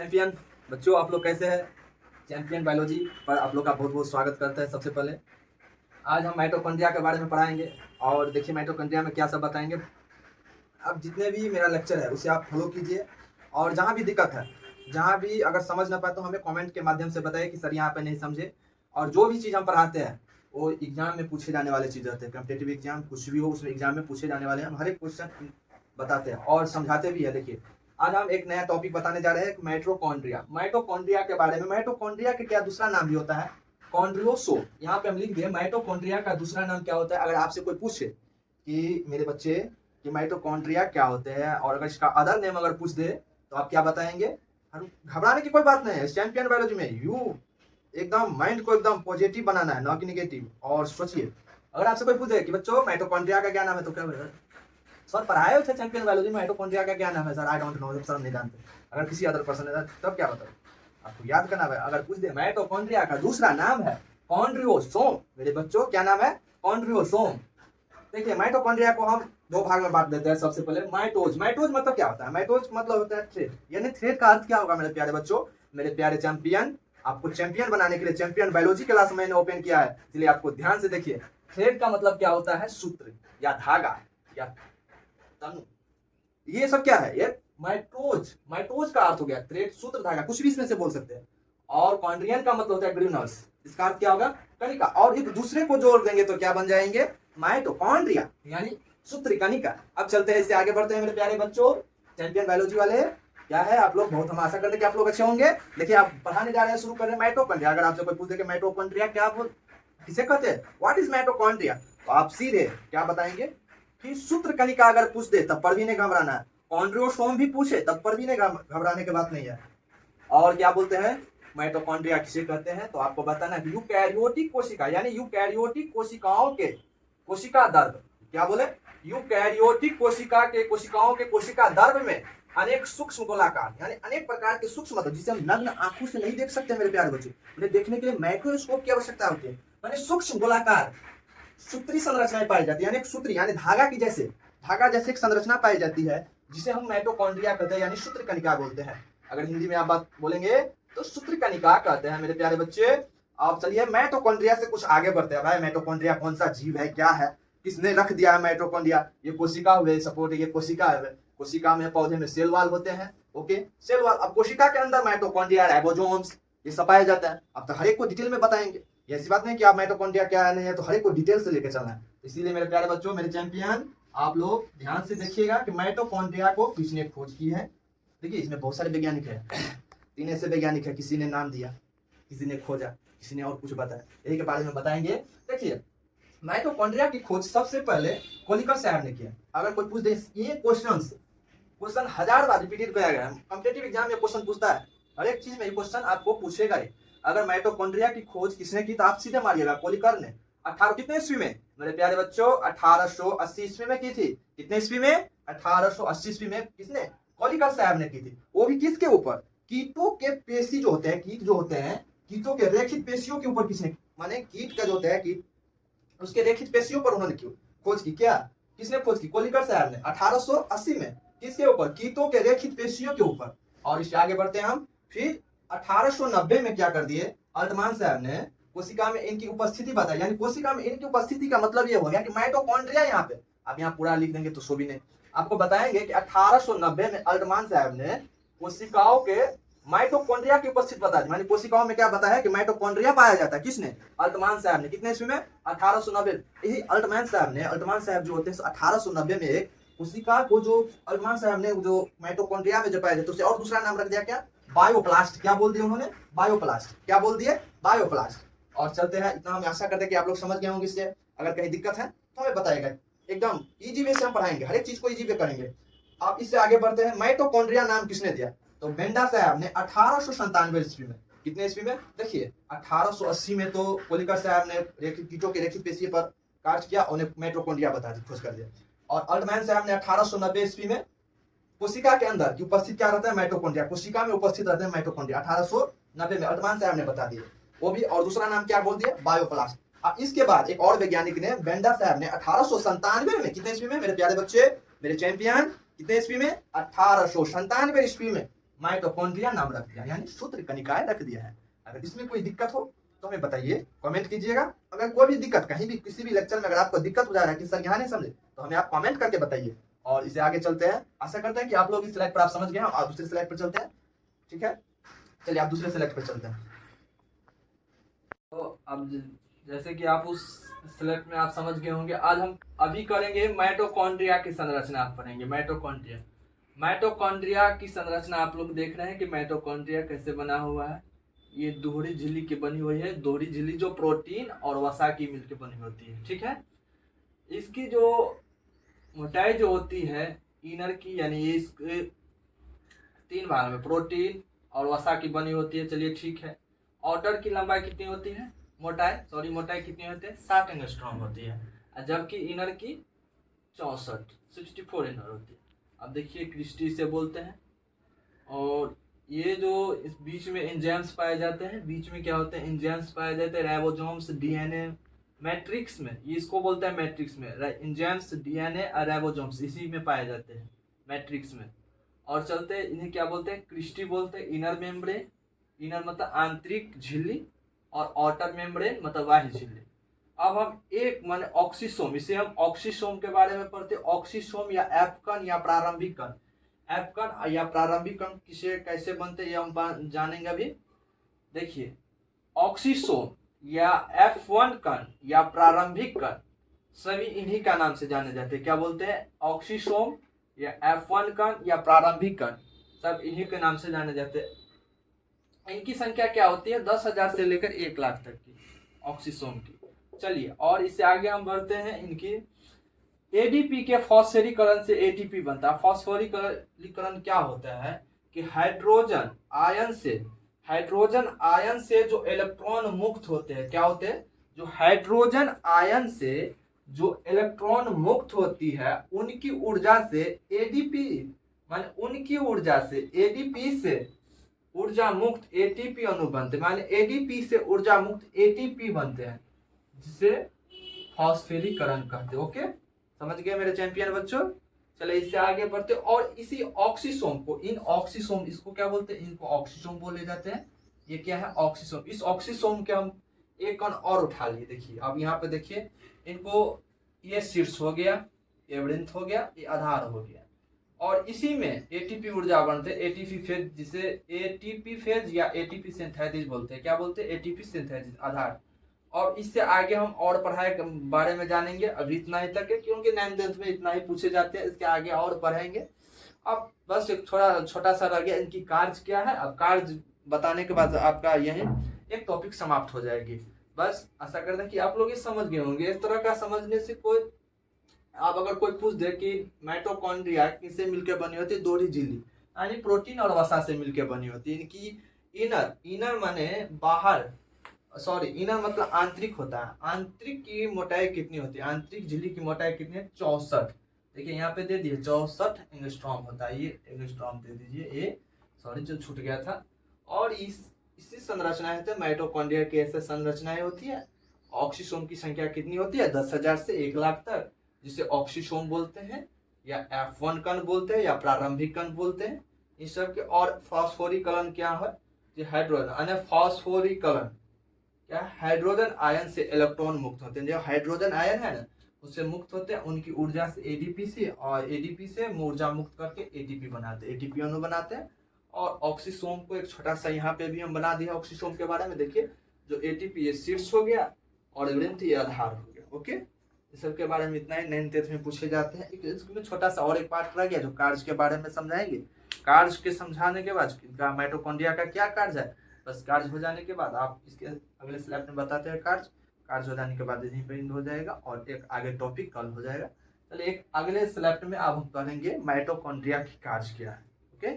Champion बच्चों, आप लोग कैसे हैं? चैंपियन बायोलॉजी पर आप लोग का बहुत बहुत स्वागत करते हैं। सबसे पहले आज हम माइटोकॉन्ड्रिया के बारे में पढ़ाएंगे और देखिए माइटोकॉन्ड्रिया में क्या सब बताएंगे। अब जितने भी मेरा लेक्चर है उसे आप फॉलो कीजिए और जहाँ भी दिक्कत है, जहाँ भी अगर समझ ना पाए तो हमें कमेंट के माध्यम से बताइए कि सर यहाँ पे नहीं समझे। और जो भी चीज़ हम पढ़ाते हैं वो एग्जाम में पूछे जाने वाले चीज़ रहते हैं। कॉम्पिटिटिव एग्जाम कुछ भी हो उसमें एग्जाम में पूछे जाने वाले हम हर एक क्वेश्चन बताते हैं और समझाते भी है। देखिए आज हम एक नया टॉपिक बताने जा रहे हैं, माइटोकॉन्ड्रिया। माइटोकॉन्ड्रिया के बारे में, माइटोकॉन्ड्रिया के क्या दूसरा नाम भी होता है, कॉन्ड्रियोसोम। यहाँ पे हम लिख दिए माइटोकॉन्ड्रिया का दूसरा नाम क्या होता है। अगर आपसे कोई पूछे कि मेरे बच्चे कि माइटोकॉन्ड्रिया क्या होते हैं और अगर इसका अदर नेम अगर पूछ दे तो आप क्या बताएंगे? घबराने की कोई बात नहीं है। चैंपियन बायोलॉजी में यू एकदम माइंड को एकदम पॉजिटिव बनाना है, ना कि निगेटिव। और सोचिए अगर आपसे कोई पूछे कि बच्चों माइटोकॉन्ड्रिया का क्या नाम है तो क्या बोलेगा? सर पढ़ाए थे चैंपियन बायोलॉजी में माइटोकॉन्ड्रिया का क्या नाम है? Sir I don't know, sir नहीं जानते। अगर किसी अदर पर्सन है तब क्या बताओ? आपको याद करना है। अगर पूछ दे माइटोकॉन्ड्रिया का दूसरा नाम है कॉन्ड्रियोसोम, मेरे बच्चों क्या नाम है? कॉन्ड्रियोसोम। देखिए माइटोकॉन्ड्रिया को हम दो भाग में बांट देते हैं। सबसे पहले माइटोज। माइटोज मतलब क्या होता है? माइटोज मतलब होता है थ्रेड। यानी थ्रेड का अर्थ क्या होगा मेरे प्यारे बच्चों, मेरे प्यारे चैंपियन? आपको चैंपियन बनाने के लिए चैंपियन बायोलॉजी क्लास मैंने ओपन किया है, इसलिए आपको ध्यान से देखिए। थ्रेड का मतलब क्या होता है? सूत्र या धागा या तनु। ये सब क्या है? ये माइटोज। माइटोज का अर्थ हो गया थ्रेड, सूत्र, धागा, कुछ भी इसमें से बोल सकते हैं। और कॉन्ड्रियन का मतलब होता है ग्रेन्यूल्स, इसका अर्थ क्या होगा? कणिका। और एक दूसरे को जोड़ देंगे तो क्या बन जाएंगे? माइटोकॉन्ड्रिया यानी सूत्र कणिका। अब चलते हैं, इससे आगे बढ़ते हैं मेरे प्यारे बच्चों। चैंपियन बायोलॉजी वाले क्या है आप लोग, बहुत हम आशा करते हैं कि आप लोग अच्छे होंगे। देखिए आप पढ़ाने जा रहे हैं, शुरू कर रहे हैं माइटोकॉन्ड्रिया। अगर आपसे कोई पूछे कि माइटोकॉन्ड्रिया क्या किसे कहते हैं, व्हाट इज माइटोकॉन्ड्रिया, तो आप सीधे क्या बताएंगे कि सूत्र कणिका। अगर पूछ दे तब पर भी नहीं घबराना है। कॉन्ड्रियोसोम भी पूछे तब पर भी नहीं घबराने की बात नहीं है। और क्या बोलते हैं माइटोकॉन्ड्रिया किसे कहते हैं, तो आपको बताना है यूकैरियोटिक कोशिका यानी यूकैरियोटिक कोशिकाओं के कोशिका द्रव्य। क्या बोले? यूकैरियोटिक कोशिका के कोशिकाओं के कोशिका द्रव्य में अनेक सूक्ष्म गोलाकार यानी अनेक प्रकार के सूक्ष्म, मतलब जिसे हम नग्न आंखों से नहीं देख सकते मेरे प्यारे बच्चे, उन्हें देखने के लिए माइक्रोस्कोप की आवश्यकता होती है। यानी सूक्ष्म गोलाकार सूत्री संरचनाएं पाई जाती है, यानी एक सूत्री यानी धागा की जैसे, धागा जैसे एक संरचना पाई जाती है जिसे हम माइटोकॉन्ड्रिया कहते हैं यानी सूत्र कणिका बोलते हैं। अगर हिंदी में आप बात बोलेंगे तो सूत्र कणिका कहते हैं मेरे प्यारे बच्चे। अब चलिए माइटोकॉन्ड्रिया से कुछ आगे बढ़ते हैं। भाई माइटोकॉन्ड्रिया कौन सा जीव है, क्या है, किसने रख दिया है माइटोकॉन्ड्रिया? ये कोशिका हुए, सपोर्ट ये कोशिका है। कोशिका में पौधे में सेल वाल होते हैं। Okay, cell wall. अब कोशिका के अंदर माइटोकॉन्ड्रिया, राइबोसोम्स ये सब पाया जाता है। अब तो हर एक को डिटेल में बताएंगे, ऐसी बात नहीं कि आप माइटोकॉन्ड्रिया क्या नहीं है तो हर एक को डिटेल से लेकर चलना है। इसीलिए मेरे प्यारे बच्चों, मेरे चैंपियन, आप लोग ध्यान से देखिएगा कि माइटोकॉन्ड्रिया को किसने खोज की है। देखिए इसमें बहुत सारे वैज्ञानिक है, 3 ऐसे वैज्ञानिक है, किसी ने नाम दिया, किसी ने खोजा, किसी ने और कुछ बताया, यही के बारे में बताएंगे। देखिए माइटोकॉन्ड्रिया की खोज सबसे पहले कोलिकर साहब ने किया। अगर कोई पूछ दे, ये क्वेश्चन 1000 बार रिपीटेड किया गया है। कॉम्पिटिटिव एग्जाम में क्वेश्चन पूछता है, हर एक चीज में ये क्वेश्चन आपको पूछेगा ही। अगर माइटोकॉन्ड्रिया की खोज किसने की तो आप सीधे मारिएगा कोलिकर ने। 18 कितने ईस्वी में मेरे प्यारे बच्चों? 1880 ईस्वी में की थी। कितने ईस्वी में? 1880 ईस्वी में। किसने? कोलिकर साहब ने की थी। वो भी किसके ऊपर? कीटों के पेशी जो होते हैं, कीट जो होते हैं, कीटों के रेखित पेशियों के ऊपर किसने, माने कीट का जो होता है कीट, उसके रेखित पेशियों पर उन्होंने खोज की। क्या किसने खोज की? कोलिकर साहब ने 1880 में। किसके ऊपर? कीटों के रेखित पेशियों के ऊपर। और इससे आगे बढ़ते हैं हम। फिर 1890 में क्या कर दिए अल्टमान साहब ने, कोशिका में इनकी उपस्थिति बताई। यानी कोशिका में इनकी उपस्थिति का मतलब ये हो गया कि माइटोकॉन्ड्रिया यहाँ पे, आप यहाँ पूरा लिख देंगे तो सो भी नहीं। आपको बताएंगे कि 1890 में अल्टमान साहब ने कोशिकाओं के माइटोकॉन्ड्रिया की उपस्थिति बता दी। मानी कोशिकाओं में क्या बताया कि माइटोकॉन्ड्रिया पाया जाता है। किसने? अल्टमान साहब ने। कितने ईस्वी में? 1890। यही अल्टमान साहब जो होते हैं 1890 में एक कोशिका को, जो अल्टमान साहब ने जो माइटोकॉन्ड्रिया में जो पाया जाता है उसे और दूसरा नाम रख दिया, क्या? बायोप्लास्ट। क्या बोल दिया उन्होंने? बायोप्लास्ट। क्या बोल दिए? बायोप्लास्ट। और चलते हैं, इतना हम आशा करते हैं कि आप लोग समझ गए होंगे। इससे अगर कहीं दिक्कत है तो हमें बताइएगा, एकदम इजी वे से हम पढ़ाएंगे, हर एक चीज को इजी वे करेंगे। आप इससे आगे बढ़ते हैं। माइटोकॉन्ड्रिया नाम किसने दिया? तो बेंडा साहब ने 1897 ईस्वी में। कितने ईस्वी में? देखिए 1880 में तो कोलिकर साहब ने कीटों के रेखित पेशी पर कार्य किया, उन्हें माइटोकॉन्ड्रिया बता दी, खोज कर दिया। और अल्टमैन साहब ने 1890 ईस्वी में कोशिका के अंदर की उपस्थित क्या रहता है? माइटोकॉन्ड्रिया। कोशिका में उपस्थित रहते हैं माइटोकॉन्ड्रिया। 1890 में अल्टमान साहब ने बता दिए, वो भी। और दूसरा नाम क्या बोल दिया? बायोप्लास्ट। अब इसके बाद एक और वैज्ञानिक ने, बेंडा साहब ने 1897 में। कितने ईस्वी में मेरे प्यारे बच्चे, मेरे चैंपियन? कितने ईस्वी में? 1897 ईस्वी में माइटोकॉन्ड्रिया नाम रख दिया, यानी सूत्र कनिकाएं रख दिया है। अगर इसमें कोई दिक्कत हो तो हमें बताइए, कमेंट कीजिएगा। अगर कोई भी दिक्कत कहीं भी किसी भी लेक्चर में अगर आपको दिक्कत हो जा रहा है कि सर यहाँ नहीं समझे, तो हमें आप कमेंट करके बताइए और इसे आगे चलते हैं। आशा करते हैं कि आप लोग इस स्लाइड पर आप समझ गए हैं और दूसरे स्लाइड पर चलते हैं। ठीक है, चलिए आप दूसरे स्लाइड पर चलते हैं। तो अब जैसे कि आप उस स्लाइड में आप समझ गए होंगे, आज हम अभी करेंगे माइटोकॉन्ड्रिया की संरचना आप पढ़ेंगे। माइटोकॉन्ड्रिया की संरचना आप लोग देख रहे हैं कि माइटोकॉन्ड्रिया कैसे बना हुआ है। ये दोहरी झिल्ली की बनी हुई है, दोहरी झिल्ली जो प्रोटीन और वसा की मिलकर बनी होती है। ठीक है, इसकी जो मोटाई जो होती है इनर की, यानी ये इस 3 भाग में प्रोटीन और वसा की बनी होती है। चलिए ठीक है, आउटर की लंबाई कितनी होती है, मोटाई कितनी होती है, 60 एंगस्ट्रॉम होती है, जबकि इनर की 64 इनर होती है। अब देखिए क्रिस्टी से बोलते हैं, और ये जो इस बीच में एंजाइम्स पाए जाते हैं, बीच में क्या होते हैं, एंजाइम्स पाए जाते हैं, राइबोसोम्स, डीएनए, मैट्रिक्स में, ये इसको बोलते हैं मैट्रिक्स में, एंजाइम्स, डीएनए और राइबोसोम्स इसी में पाए जाते हैं, मैट्रिक्स में। और चलते हैं, इन्हें क्या बोलते हैं, क्रिस्टी बोलते हैं। इनर मेम्ब्रेन, इनर मतलब आंतरिक झिल्ली, और आउटर मेम्ब्रेन मतलब बाह्य झिल्ली। अब हम एक माने ऑक्सीसोम, इसे हम ऑक्सीसोम के बारे में पढ़ते हैं। ऑक्सीसोम या एपकन या प्रारंभिक कण, एपकन या प्रारंभिक कण किसे कैसे बनते हैं ये हम जानेंगे अभी। देखिए ऑक्सीसोम या F1 कण या प्रारंभिक कण सभी इन्हीं का नाम से जाने जाते हैं। क्या बोलते हैं, ऑक्सीसोम या F1 कण या प्रारंभिक कण, सब इन्हीं के नाम से जाने जाते हैं। इनकी संख्या क्या होती है, 10,000 से लेकर 1 लाख तक की ऑक्सीसोम की। चलिए और इससे आगे हम बढ़ते हैं। इनकी एडीपी के फॉस्फोरीकरण से एटीपी बनता है। फॉस्फोरीकरण क्या होता है कि हाइड्रोजन आयन से जो इलेक्ट्रॉन मुक्त होते हैं, क्या होते हैं, जो हाइड्रोजन आयन से जो इलेक्ट्रॉन मुक्त होती है, उनकी ऊर्जा से एडीपी माने उनकी ऊर्जा से एडीपी से ऊर्जा मुक्त एटीपी अणु बनते हैं, माने एडीपी से ऊर्जा मुक्त एटीपी बनते हैं, जिसे फॉस्फोरीकरण कहते हैं। ओके, समझ गए मेरे चैंपियन बच्चों। चले इससे आगे बढ़ते, और इसी ऑक्सीसोम को, इन ऑक्सीसोम, इसको क्या बोलते हैं, इनको ऑक्सीसोम बोले जाते हैं। ये क्या है, ऑक्सीसोम। इस ऑक्सीसोम के हम एक कण और उठा लिए। देखिए अब यहाँ पे देखिए, इनको ये शीर्ष हो गया, ये वृंत हो गया, ये आधार हो गया, और इसी में एटीपी ऊर्जा बनते हैं, एटीपी फेज, जिसे एटीपी फेज या एटीपी सिंथेसिस बोलते हैं। क्या बोलते हैं, एटीपी सिंथेसिस, आधार। और इससे आगे हम और पढ़ाई के बारे में जानेंगे। अभी इतना ही तक है, क्योंकि 9th 10th में इतना ही पूछे जाते हैं, इसके आगे और पढ़ेंगे। अब बस एक छोटा सा रह गया, इनकी कार्य क्या है। अब कार्य बताने के बाद आपका यही एक टॉपिक समाप्त हो जाएगी। बस आशा करते हैं कि आप लोग ये समझ गए होंगे। इस तरह का समझने से आप अगर कोई पूछ दे कि माइटोकॉन्ड्रिया किससे मिलकर बनी होती है, दोहरी झिल्ली यानी प्रोटीन और वसा से मिलकर बनी होती है। इनकी इनर माने बाहर, इनर मतलब आंतरिक होता है। आंतरिक की मोटाई कितनी होती है, आंतरिक झिल्ली की मोटाई कितनी है, 64। देखिए यहाँ पे दे दिए 64 एंगस्ट्रॉम होता है, ये एंगस्ट्रॉम दे दीजिए, ये जो छूट गया था। और इसी संरचना है, माइटोकॉन्ड्रिया की ऐसे संरचनाएं होती है। ऑक्सीसोम की संख्या कितनी होती है, 10,000 से 1 लाख तक, जिसे ऑक्सीसोम बोलते हैं, या F1 कण बोलते हैं, या प्रारंभिक कण बोलते हैं। इस सब के और फॉस्फोरीकरण क्या है, हाइड्रोजन फॉस्फोरीकरण क्या, हाइड्रोजन आयन से इलेक्ट्रॉन मुक्त होते हैं। जो हाइड्रोजन आयन है ना, उससे मुक्त होते हैं, उनकी ऊर्जा से एडीपी से, और एडीपी से ऊर्जा मुक्त करके एटीपी बनाते हैं, एटीपी अणु बनाते हैं। और ऑक्सीसोम को एक छोटा सा यहाँ पे भी हम बना दिया ऑक्सीसोम के बारे में। देखिए जो एटीपी ये शीर्ष हो गया, और वृंत ये आधार हो गया। ओके, इस सब के बारे में इतना ही 9th 10th में पूछे जाते हैं। इसमें छोटा सा और एक पार्ट रह गया, जो कार्य के बारे में समझाएंगे। कार्य के समझाने के बाद माइटोकॉन्ड्रिया का क्या कार्य है, बस कार्य हो जाने के बाद आप इसके अगले स्लाइड में बताते हैं। कार्य हो जाने के बाद यहीं पर हो जाएगा, और एक आगे टॉपिक कल हो जाएगा। चलिए एक अगले स्लाइड में आप हम पढ़ेंगे माइटोकॉन्ड्रिया की कार्य क्या है। ओके,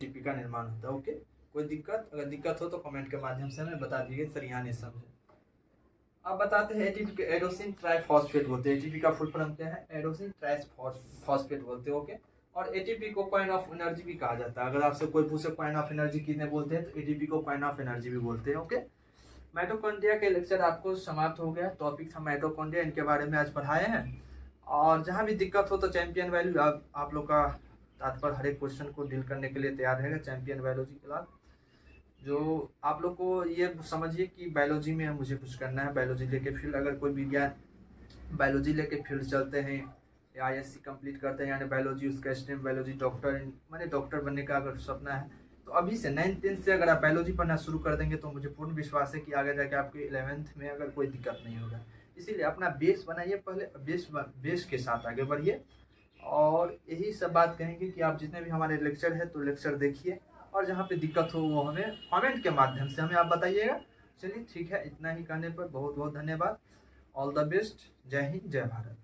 टीपी का निर्माण होता है। ओके, कोई दिक्कत, अगर दिक्कत हो तो कमेंट के माध्यम से हमें बता दीजिए, सर यहाँ नहीं समझे। अब बताते हैं एटीपी के एडोसिन ट्राइफॉस्फेट बोलते हैं। एटीपी का फुल फॉर्म क्या है, एडोसिन ट्राइफॉस्फेट बोलते हैं। ओके, और एटीपी को कॉइन ऑफ एनर्जी भी कहा जाता है। अगर आपसे कोई पूछे कॉइन ऑफ एनर्जी कितने बोलते हैं, तो एटीपी को कॉइन ऑफ एनर्जी भी बोलते हैं। ओके, माइटोकॉन्ड्रिया के लेक्चर आपको समाप्त हो गया। टॉपिक था माइटोकॉन्ड्रिया, इनके बारे में आज पढ़ाए हैं। और जहाँ भी दिक्कत हो तो चैंपियन वैल्यू आप लोग का तात्पर्य हर एक क्वेश्चन को डील करने के लिए तैयार रहेगा चैंपियन बायोलॉजी क्लास। जो आप लोग को ये समझिए कि बायोलॉजी में मुझे कुछ करना है, बायोलॉजी लेके फील्ड, अगर कोई विज्ञान बायोलॉजी लेके फील्ड चलते हैं, ISC कंप्लीट करते हैं यानी बायोलॉजी, उसका स्ट्रीम बायोलॉजी, डॉक्टर माने डॉक्टर बनने का अगर सपना है तो अभी से 9th-10th से अगर आप बायोलॉजी पढ़ना शुरू कर देंगे तो मुझे पूर्ण विश्वास है कि आगे जाके आपके 11th में अगर कोई दिक्कत नहीं होगा। इसीलिए अपना बेस बनाइए, पहले बेस के साथ आगे बढ़िए। और यही सब बात कहेंगे कि आप जितने भी हमारे लेक्चर है तो लेक्चर देखिए, और जहाँ पे दिक्कत हो वो हमें कमेंट के माध्यम से हमें आप बताइएगा। चलिए ठीक है, इतना ही कहने पर बहुत बहुत धन्यवाद। All the best. जय हिंद, जय भारत।